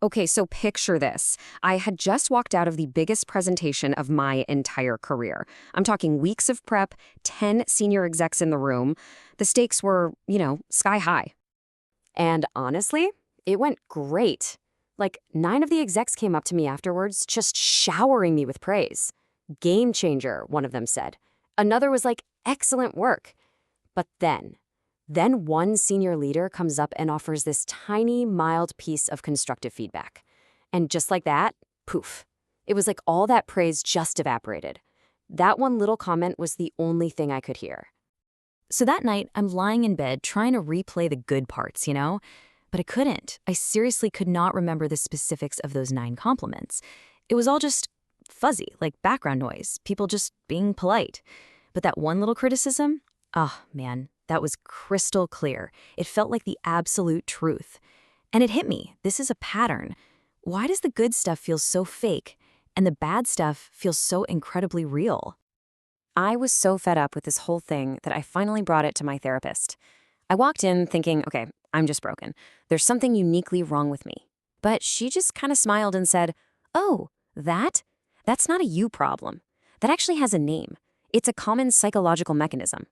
Okay, so picture this. I had just walked out of the biggest presentation of my entire career. I'm talking weeks of prep, 10 senior execs in the room. The stakes were, sky high. And honestly, it went great. Like, 9 of the execs came up to me afterwards, just showering me with praise. Game changer, one of them said. Another was like, excellent work. But then one senior leader comes up and offers this tiny, mild piece of constructive feedback. And just like that, poof. It was like all that praise just evaporated. That one little comment was the only thing I could hear. So that night, I'm lying in bed trying to replay the good parts, But I couldn't. I seriously could not remember the specifics of those 9 compliments. It was all just fuzzy, like background noise, people just being polite. But that one little criticism? Oh, man, that was crystal clear. It felt like the absolute truth. And it hit me. This is a pattern. Why does the good stuff feel so fake and the bad stuff feel so incredibly real? I was so fed up with this whole thing that I finally brought it to my therapist. I walked in thinking, okay, I'm just broken. There's something uniquely wrong with me. But she just kind of smiled and said, oh, that's not a you problem. That actually has a name. It's a common psychological mechanism.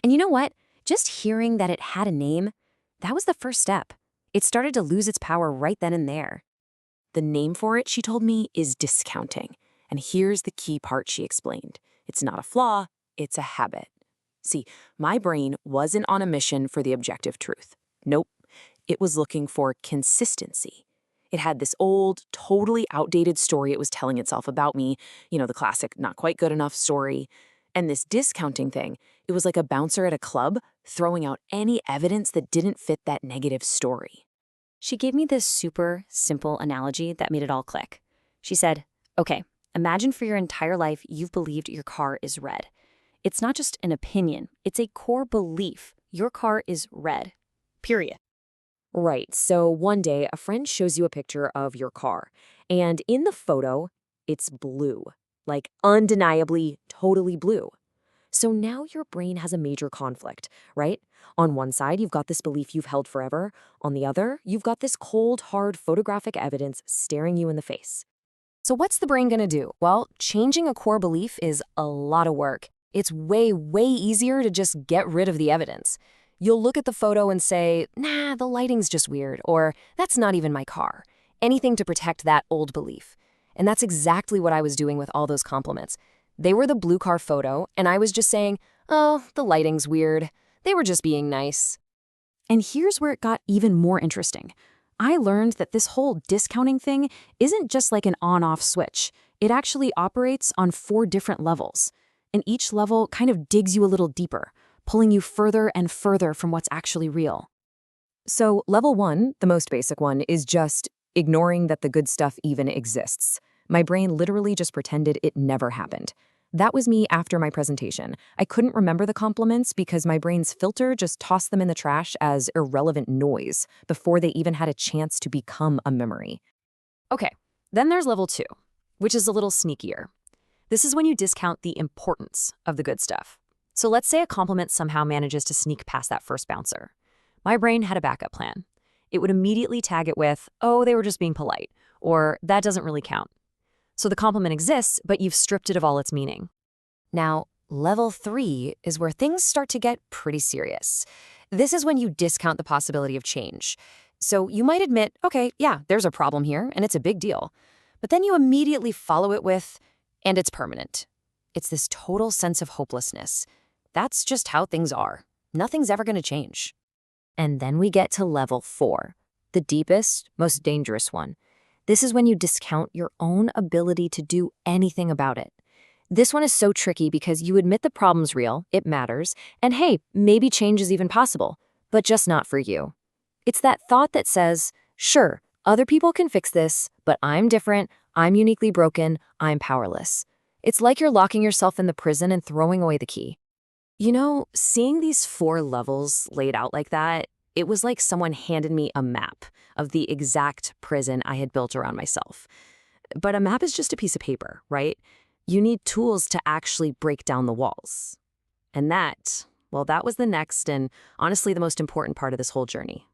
And you know what? Just hearing that it had a name, that was the first step. It started to lose its power right then and there. The name for it, she told me, is discounting. And here's the key part she explained. It's not a flaw, it's a habit. See, my brain wasn't on a mission for the objective truth. Nope. It was looking for consistency. It had this old, totally outdated story it was telling itself about me, the classic not quite good enough story. And this discounting thing, it was like a bouncer at a club throwing out any evidence that didn't fit that negative story. She gave me this super simple analogy that made it all click. She said, okay, imagine for your entire life you've believed your car is red. It's not just an opinion, it's a core belief. Your car is red. Period. Right, so one day a friend shows you a picture of your car, and in the photo, it's blue. Like undeniably, totally blue. So now your brain has a major conflict, right? On one side, you've got this belief you've held forever. On the other, you've got this cold, hard photographic evidence staring you in the face. So what's the brain gonna do? Well, changing a core belief is a lot of work. It's way, way easier to just get rid of the evidence. You'll look at the photo and say, nah, the lighting's just weird, or that's not even my car. Anything to protect that old belief. And that's exactly what I was doing with all those compliments. They were the blue car photo, and I was just saying, oh, the lighting's weird. They were just being nice. And here's where it got even more interesting. I learned that this whole discounting thing isn't just like an on-off switch. It actually operates on 4 different levels. And each level kind of digs you a little deeper, pulling you further and further from what's actually real. So level 1, the most basic one, is just ignoring that the good stuff even exists. My brain literally just pretended it never happened. That was me after my presentation. I couldn't remember the compliments because my brain's filter just tossed them in the trash as irrelevant noise before they even had a chance to become a memory. Okay, then there's level 2, which is a little sneakier. This is when you discount the importance of the good stuff. So let's say a compliment somehow manages to sneak past that first bouncer. My brain had a backup plan. It would immediately tag it with, oh, they were just being polite, or that doesn't really count. So the compliment exists, but you've stripped it of all its meaning. Now, level 3 is where things start to get pretty serious. This is when you discount the possibility of change. So you might admit, okay, yeah, there's a problem here, and it's a big deal. But then you immediately follow it with, and it's permanent. It's this total sense of hopelessness. That's just how things are. Nothing's ever going to change. And then we get to level 4, the deepest, most dangerous one. This is when you discount your own ability to do anything about it. This one is so tricky because you admit the problem's real, it matters, and hey, maybe change is even possible, but just not for you. It's that thought that says, sure, other people can fix this, but I'm different, I'm uniquely broken, I'm powerless. It's like you're locking yourself in the prison and throwing away the key. Seeing these 4 levels laid out like that, it was like someone handed me a map of the exact prison I had built around myself. But a map is just a piece of paper, right? You need tools to actually break down the walls. And that was the next and honestly the most important part of this whole journey.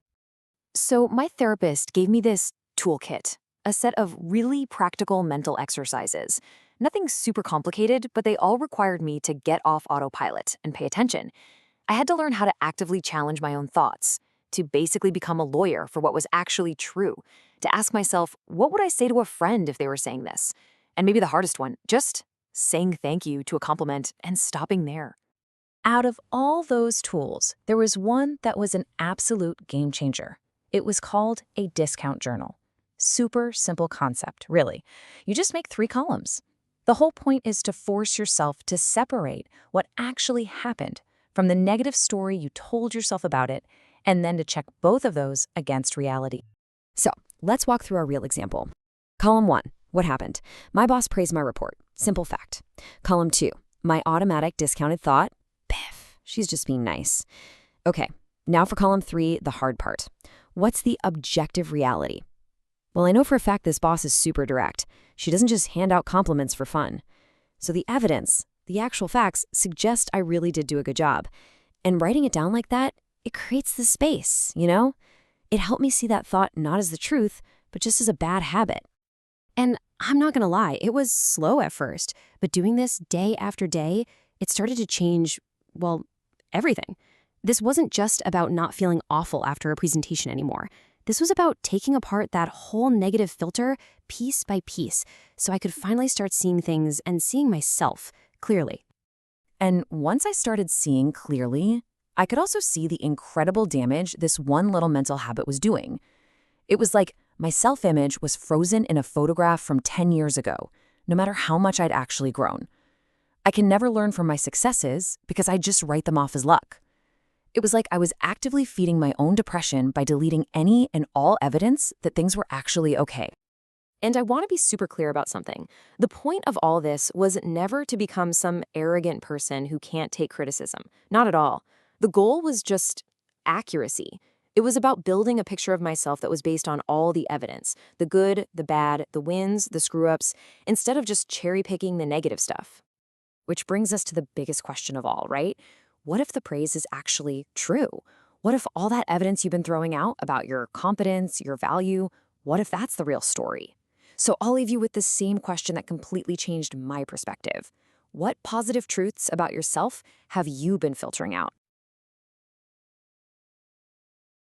So my therapist gave me this toolkit, a set of really practical mental exercises. Nothing super complicated, but they all required me to get off autopilot and pay attention. I had to learn how to actively challenge my own thoughts, to basically become a lawyer for what was actually true, to ask myself, what would I say to a friend if they were saying this? And maybe the hardest one, just saying thank you to a compliment and stopping there. Out of all those tools, there was one that was an absolute game changer. It was called a discount journal. Super simple concept, really. You just make 3 columns. The whole point is to force yourself to separate what actually happened from the negative story you told yourself about it, and then to check both of those against reality. So let's walk through our real example. Column 1, what happened? My boss praised my report. Simple fact. Column 2, my automatic discounted thought. Piff, she's just being nice. Okay, now for column 3, the hard part. What's the objective reality? Well, I know for a fact this boss is super direct. She doesn't just hand out compliments for fun. So the evidence, the actual facts, suggest I really did do a good job. And writing it down like that, it creates the space, you know? It helped me see that thought not as the truth, but just as a bad habit. And I'm not gonna lie, it was slow at first, but doing this day after day, it started to change, well, everything. This wasn't just about not feeling awful after a presentation anymore. This was about taking apart that whole negative filter piece by piece so I could finally start seeing things and seeing myself clearly. And once I started seeing clearly, I could also see the incredible damage this one little mental habit was doing. It was like my self-image was frozen in a photograph from 10 years ago, no matter how much I'd actually grown. I can never learn from my successes because I just write them off as luck. It was like I was actively feeding my own depression by deleting any and all evidence that things were actually okay. And I want to be super clear about something. The point of all this was never to become some arrogant person who can't take criticism. Not at all. The goal was just accuracy. It was about building a picture of myself that was based on all the evidence, the good, the bad, the wins, the screw-ups, instead of just cherry-picking the negative stuff. Which brings us to the biggest question of all, right? What if the praise is actually true? What if all that evidence you've been throwing out about your competence, your value, what if that's the real story? So I'll leave you with the same question that completely changed my perspective. What positive truths about yourself have you been filtering out?